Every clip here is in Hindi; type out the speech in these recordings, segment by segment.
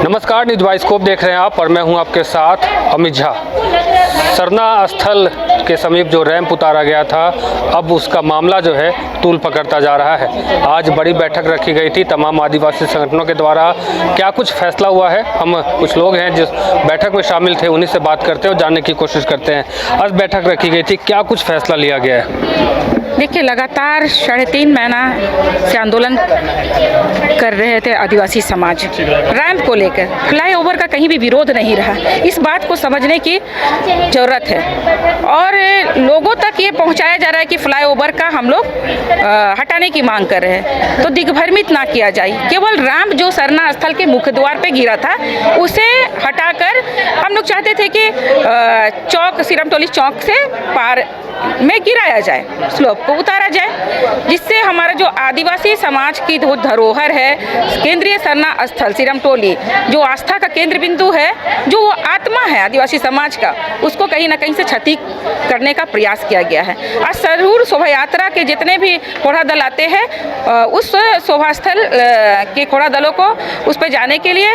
नमस्कार, न्यूज़ बाइस्कोप देख रहे हैं आप और मैं हूं आपके साथ अमित झा। सरना स्थल के समीप जो रैंप उतारा गया था, अब उसका मामला जो है तूल पकड़ता जा रहा है। आज बड़ी बैठक रखी गई थी तमाम आदिवासी संगठनों के द्वारा। क्या कुछ फैसला हुआ है, हम कुछ लोग हैं जिस बैठक में शामिल थे उन्हीं से बात करते हैं और जानने की कोशिश करते हैं। आज बैठक रखी गई थी, क्या कुछ फैसला लिया गया है? देखिए, लगातार 3.5 महीना से आंदोलन कर रहे थे आदिवासी समाज रैंप को लेकर। फ्लाईओवर का कहीं भी विरोध नहीं रहा। इस बात को समझने की ज़रूरत है और लोगों तक ये पहुंचाया जा रहा है कि फ्लाईओवर का हम लोग हटाने की मांग कर रहे हैं। तो दिग्भ्रमित ना किया जाए। केवल रैंप जो सरना स्थल के मुख्य द्वार पे गिरा था उसे हटाकर हम लोग चाहते थे कि चौक सिरमटोली चौक से पार में गिराया जाए, स्लोप को उतारा जाए, जिससे हमारा जो आदिवासी समाज की जो धरोहर है, केंद्रीय सरना स्थल सिरमटोली जो आस्था का केंद्र बिंदु है, जो वो आत्मा है आदिवासी समाज का, उसको कहीं ना कहीं से क्षति करने का प्रयास किया गया है। आज जरूर शोभा यात्रा के जितने भी घोड़ा दल आते हैं, उस शोभा स्थल के घोड़ा दलों को उस पर जाने के लिए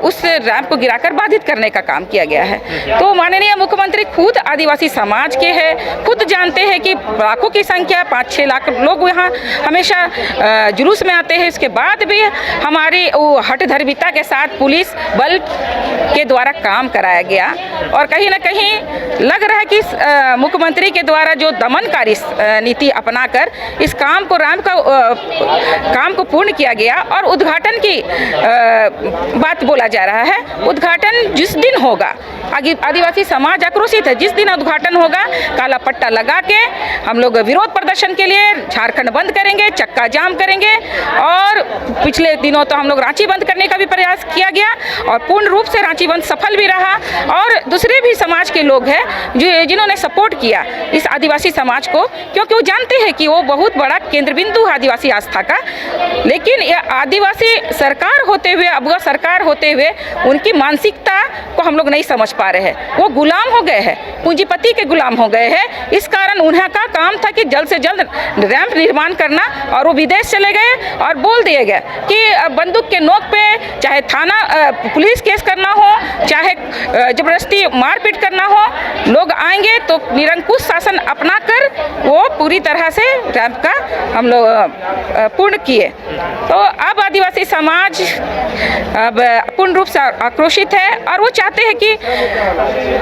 उस रैंप को गिराकर बाधित करने का काम किया गया है। तो माननीय मुख्यमंत्री खुद आदिवासी समाज के हैं, खुद जानते हैं कि लाखों की संख्या 5-6 लाख लोग यहाँ हमेशा जुलूस में आते हैं। इसके बाद भी हमारी वो हठधर्मिता के साथ पुलिस बल के द्वारा काम कराया गया और कहीं ना कहीं लग रहा है कि मुख्यमंत्री के द्वारा जो दमनकारी नीति अपनाकर इस काम को काम को पूर्ण किया गया और उद्घाटन की बात बोला जा रहा है। उद्घाटन जिस दिन होगा, आदिवासी समाज आक्रोशित है, जिस दिन उद्घाटन होगा काला पट्टा लगा के हम लोग विरोध प्रदर्शन के लिए झारखंड बंद करेंगे, चक्का जाम करेंगे। और पिछले दिनों तो हम लोग रांची बंद करने का भी प्रयास किया गया और पूर्ण रूप से रांची बंद सफल भी रहा। और दूसरे भी समाज के लोग हैं जिन्होंने सपोर्ट किया इस आदिवासी समाज को, क्योंकि वो जानते हैं कि वो बहुत बड़ा केंद्र बिंदु है आदिवासी आस्था का। लेकिन ये आदिवासी सरकार होते हुए, अबुआ सरकार होते हुए उनकी मानसिकता को हम लोग नहीं समझ पा रहे हैं। वो गुलाम हो गए हैं, पूंजीपति के गुलाम हो गए हैं। इस कारण उन्हें का काम था कि जल्द से जल्द रैंप निर्माण करना, और वो विदेश चले गए और बोल दिए गए कि बंदूक के नोक पे चाहे थाना पुलिस केस करना हो, चाहे जबरदस्ती मारपीट करना हो, लोग आएंगे तो निरंकुश शासन अपनाकर वो पूरी तरह से रैंप का हम लोग पूर्ण किए। तो अब आदिवासी समाज अब पूर्ण रूप से आक्रोशित है और वो चाहते हैं कि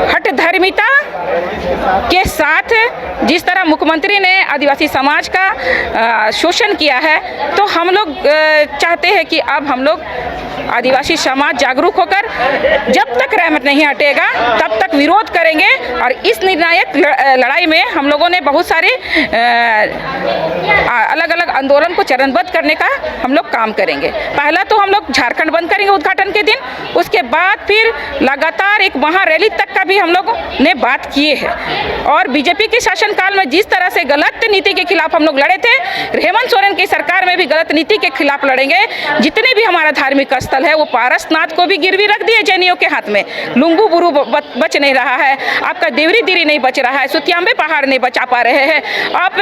हठधर्मिता के साथ जिस तरह मुख्यमंत्री ने आदिवासी समाज का शोषण किया है, तो हम लोग चाहते हैं कि अब हम लोग आदिवासी समाज जागरूक होकर जब तक रैंप नहीं हटेगा तब तक विरोध करेंगे। और इस निर्णायक लड़ाई में हम लोगों ने बहुत सारे अलग अलग आंदोलन को चरणबद्ध करने का हम लोग काम करेंगे। पहला तो हम लोग झारखंड बंद करेंगे उद्घाटन के दिन, उसके बाद फिर लगातार एक महारैली तक का भी हम लोगों ने बात किए है। और बीजेपी के शासनकाल में जिस तरह से गलत नीति के खिलाफ हम लोग लड़े थे, हेमंत सोरेन की सरकार में भी गलत नीति के खिलाफ लड़ेंगे। जितने भी हमारा धार्मिक स्थल है वो पारसनाथ को भी गिरवी रख दिए जैनियों के हाथ में। लुंगू बुरु बच नहीं रहा है, आपका देवरी दिरी नहीं बच रहा है, सुतियांबे पहाड़ नहीं बचा पा रहे हैं, आप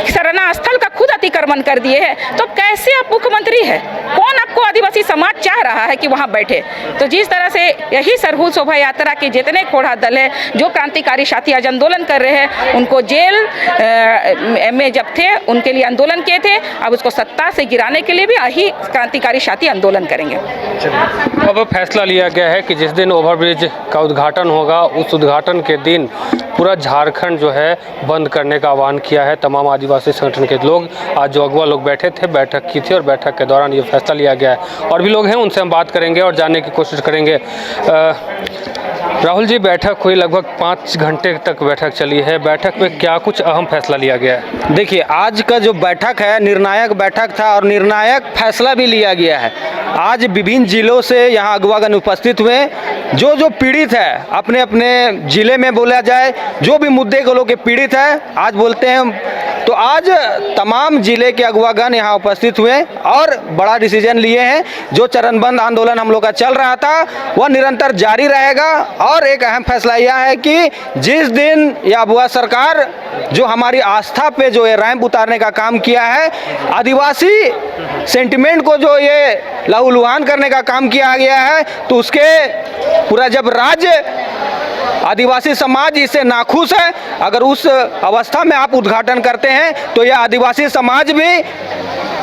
सरना स्थल का खुद अतिक्रमण कर दिए हैं। तो कैसे आप मुख्यमंत्री है? कौन आपको आदिवासी समाज चाह रहा है कि वहाँ बैठे? तो जिस तरह से यही सरहूल शोभा यात्रा के जितने घोड़ा दल है, जो क्रांतिकारी साथी आज आंदोलन कर रहे हैं, उनको जेल में जब थे उनके लिए आंदोलन किए थे, अब उसको सत्ता से गिराने के लिए भी यही क्रांतिकारी साथी आंदोलन करेंगे। अब फैसला लिया गया है कि जिस दिन ओवरब्रिज का उद्घाटन होगा उस उद्घाटन के दिन पूरा झारखंड जो है बंद करने का आह्वान किया है तमाम आदिवासी संगठन के लोग। आज जो अगुआ लोग बैठे थे, बैठक की थी और बैठक के दौरान ये फैसला लिया गया है। और भी लोग हैं, उनसे हम बात करेंगे और जानने की कोशिश करेंगे। राहुल जी, बैठक हुई, लगभग 5 घंटे तक बैठक चली है। बैठक में क्या कुछ अहम फैसला लिया गया है? देखिए, आज का जो बैठक है निर्णायक बैठक था और निर्णायक फैसला भी लिया गया है। आज विभिन्न जिलों से यहाँ अगुवागण उपस्थित हुए। जो पीड़ित है अपने अपने ज़िले में बोला जाए, जो भी मुद्दे को लेकर पीड़ित है, आज बोलते हैं तो आज तमाम जिले के अगवागण यहाँ उपस्थित हुए और बड़ा डिसीजन लिए हैं। जो चरणबद्ध आंदोलन हम लोग का चल रहा था वह निरंतर जारी रहेगा और एक अहम फैसला यह है कि जिस दिन यह अगवा सरकार जो हमारी आस्था पे जो ये रैंप उतारने का काम किया है, आदिवासी सेंटिमेंट को जो ये लहूलुहान करने का काम किया गया है, तो उसके पूरा जब राज्य आदिवासी समाज इससे नाखुश है, अगर उस अवस्था में आप उद्घाटन करते हैं तो यह आदिवासी समाज भी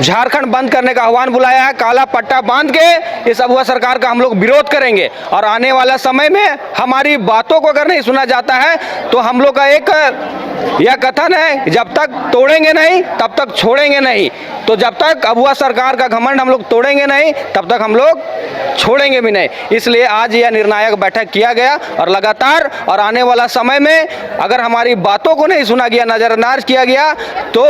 झारखंड बंद करने का आह्वान बुलाया है। काला पट्टा बांध के इस अगवा सरकार का हम लोग विरोध करेंगे और आने वाला समय में हमारी बातों को अगर नहीं सुना जाता है तो हम लोग का एक यह कथन है, जब तक तोड़ेंगे नहीं तब तक छोड़ेंगे नहीं। तो जब तक अगवा सरकार का घमंड हम लोग तोड़ेंगे नहीं तब तक हम लोग छोड़ेंगे भी नहीं। इसलिए आज यह निर्णायक बैठक किया गया और लगातार और आने वाला समय में अगर हमारी बातों को नहीं सुना गया, नज़रअंदाज किया गया, तो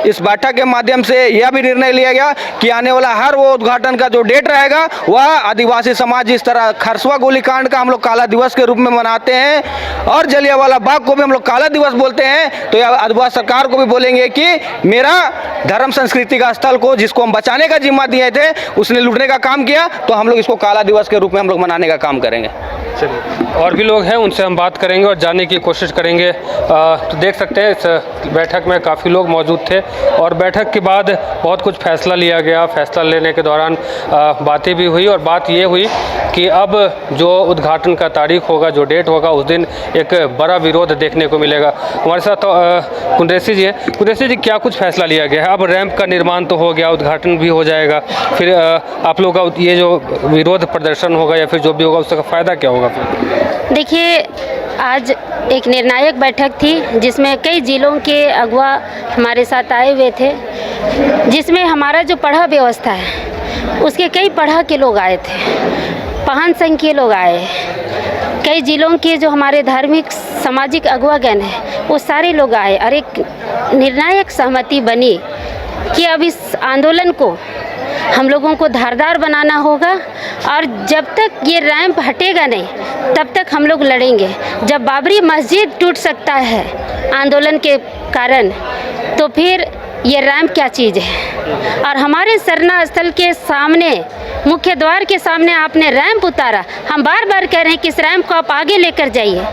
इस बैठक के माध्यम से यह भी निर्णय लिया गया कि आने वाला हर वो उद्घाटन का जो डेट रहेगा वह आदिवासी समाज जिस तरह खरसुआ गोलीकांड का हम लोग काला दिवस के रूप में मनाते हैं और जलियांवाला बाग को भी हम लोग काला दिवस बोलते हैं, तो यह अगवा सरकार को भी बोलेंगे कि मेरा धर्म संस्कृति का स्थल को जिसको हम बचाने का जिम्मा दिए थे उसने लूटने का काम किया, तो हम लोग इसको काला दिवस के रूप में हम लोग मनाने का काम करेंगे। चलिए, और भी लोग हैं उनसे हम बात करेंगे और जानने की कोशिश करेंगे। तो देख सकते हैं इस बैठक में काफ़ी लोग मौजूद थे और बैठक के बाद बहुत कुछ फैसला लिया गया। फैसला लेने के दौरान बातें भी हुई और बात ये हुई कि अब जो उद्घाटन का तारीख होगा, जो डेट होगा, उस दिन एक बड़ा विरोध देखने को मिलेगा। हमारे साथ कुंद्रेसी जी हैं। कुंद्रेसी जी, क्या कुछ फैसला लिया गया है? अब रैंप का निर्माण तो हो गया, उद्घाटन भी हो जाएगा, फिर आप लोग का ये जो विरोध प्रदर्शन होगा या फिर जो भी होगा उसका फ़ायदा क्या होगा? देखिए, आज एक निर्णायक बैठक थी जिसमें कई जिलों के अगवा हमारे साथ आए हुए थे, जिसमें हमारा जो पढ़ा व्यवस्था है उसके कई पढ़ा के लोग आए थे, पाहन संघ के लोग आए, कई जिलों के जो हमारे धार्मिक सामाजिक अगवागण हैं वो सारे लोग आए और एक निर्णायक सहमति बनी कि अब इस आंदोलन को हम लोगों को धारदार बनाना होगा और जब तक ये रैंप हटेगा नहीं तब तक हम लोग लड़ेंगे। जब बाबरी मस्जिद टूट सकता है आंदोलन के कारण, तो फिर ये रैंप क्या चीज़ है? और हमारे सरना स्थल के सामने, मुख्य द्वार के सामने आपने रैंप उतारा। हम बार बार कह रहे हैं कि इस रैंप को आप आगे लेकर जाइए।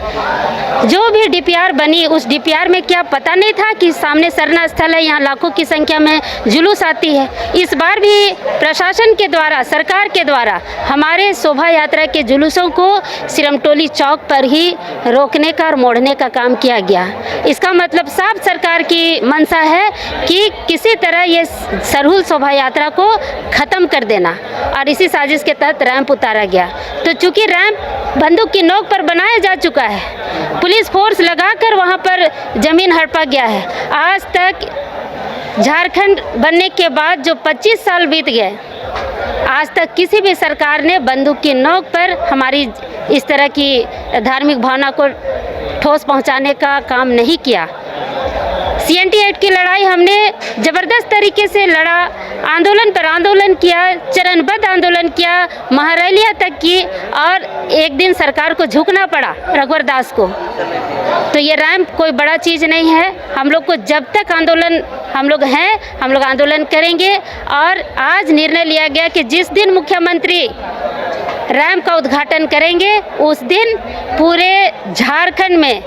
जो भी डीपीआर बनी उस डीपीआर में क्या पता नहीं था कि सामने सरना स्थल है, यहाँ लाखों की संख्या में जुलूस आती है। इस बार भी प्रशासन के द्वारा, सरकार के द्वारा हमारे शोभा यात्रा के जुलूसों को सिरमटोली चौक पर ही रोकने का और मोड़ने का काम किया गया। इसका मतलब साफ सरकार की मंशा है कि किसी तरह ये सरहुल शोभा यात्रा को ख़त्म कर देना, और इसी साजिश के तहत रैंप उतारा गया। तो चूंकि रैंप बंदूक की नोक पर बनाया जा चुका है, पुलिस फोर्स लगाकर वहाँ पर ज़मीन हड़पा गया है। आज तक झारखंड बनने के बाद जो 25 साल बीत गए, आज तक किसी भी सरकार ने बंदूक की नोक पर हमारी इस तरह की धार्मिक भावना को ठोस पहुंचाने का काम नहीं किया। CNT एक्ट की लड़ाई हमने ज़बरदस्त तरीके से लड़ा, आंदोलन पर आंदोलन किया, चरणबद्ध आंदोलन किया, महारैलियाँ तक की, और एक दिन सरकार को झुकना पड़ा रघुवर दास को। तो ये रैंप कोई बड़ा चीज़ नहीं है। हम लोग को जब तक आंदोलन हम लोग हैं, हम लोग आंदोलन करेंगे। और आज निर्णय लिया गया कि जिस दिन मुख्यमंत्री रैंप का उद्घाटन करेंगे उस दिन पूरे झारखंड में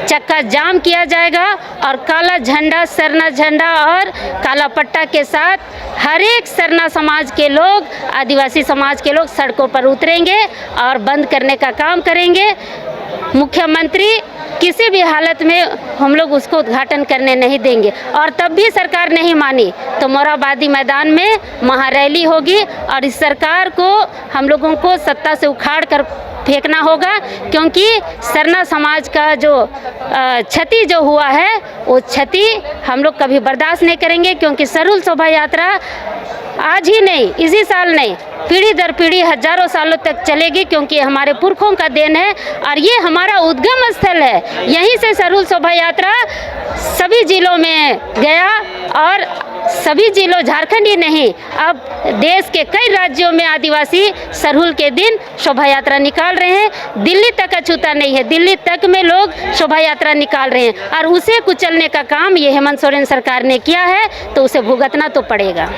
चक्का जाम किया जाएगा और काला झंडा, सरना झंडा और काला पट्टा के साथ हर एक सरना समाज के लोग, आदिवासी समाज के लोग सड़कों पर उतरेंगे और बंद करने का काम करेंगे। मुख्यमंत्री किसी भी हालत में हम लोग उसको उद्घाटन करने नहीं देंगे, और तब भी सरकार नहीं मानी तो मोराबादी मैदान में महारैली होगी और इस सरकार को हम लोगों को सत्ता से उखाड़ कर फेंकना होगा, क्योंकि सरना समाज का जो क्षति जो हुआ है वो क्षति हम लोग कभी बर्दाश्त नहीं करेंगे। क्योंकि सरहुल शोभा यात्रा आज ही नहीं, इसी साल नहीं, पीढ़ी दर पीढ़ी हजारों सालों तक चलेगी, क्योंकि हमारे पुरखों का देन है और ये हमारा उद्गम स्थल है। यहीं से सरहुल शोभा यात्रा सभी जिलों में गया और सभी जिलों, झारखंड ही नहीं, अब देश के कई राज्यों में आदिवासी सरहुल के दिन शोभा यात्रा निकाल रहे हैं। दिल्ली तक अछूता नहीं है, दिल्ली तक में लोग शोभा यात्रा निकाल रहे हैं और उसे कुचलने का काम ये हेमंत सोरेन सरकार ने किया है, तो उसे भुगतना तो पड़ेगा।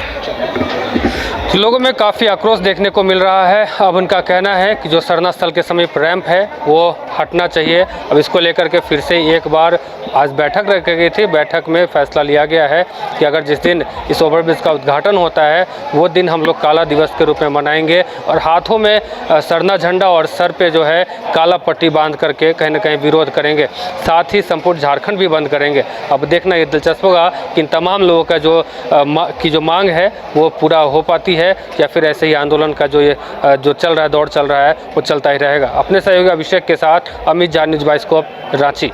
लोगों में काफ़ी आक्रोश देखने को मिल रहा है। अब उनका कहना है कि जो सरना स्थल के समीप रैंप है वो हटना चाहिए। अब इसको लेकर के फिर से एक बार आज बैठक रखी गई थी। बैठक में फैसला लिया गया है कि अगर जिस दिन इस ओवरब्रिज का उद्घाटन होता है वो दिन हम लोग काला दिवस के रूप में मनाएंगे और हाथों में सरना झंडा और सर पे जो है काला पट्टी बांध करके कहीं ना कहीं विरोध करेंगे। साथ ही संपूर्ण झारखंड भी बंद करेंगे। अब देखना ये दिलचस्प होगा कि इन तमाम लोगों का जो मांग है वो पूरा हो पाती है या फिर ऐसे ही आंदोलन का जो चल रहा है, दौर चल रहा है, वो चलता ही रहेगा। अपने सहयोगी अभिषेक के साथ अमित झा, न्यूज़ बाइस्कोप, रांची।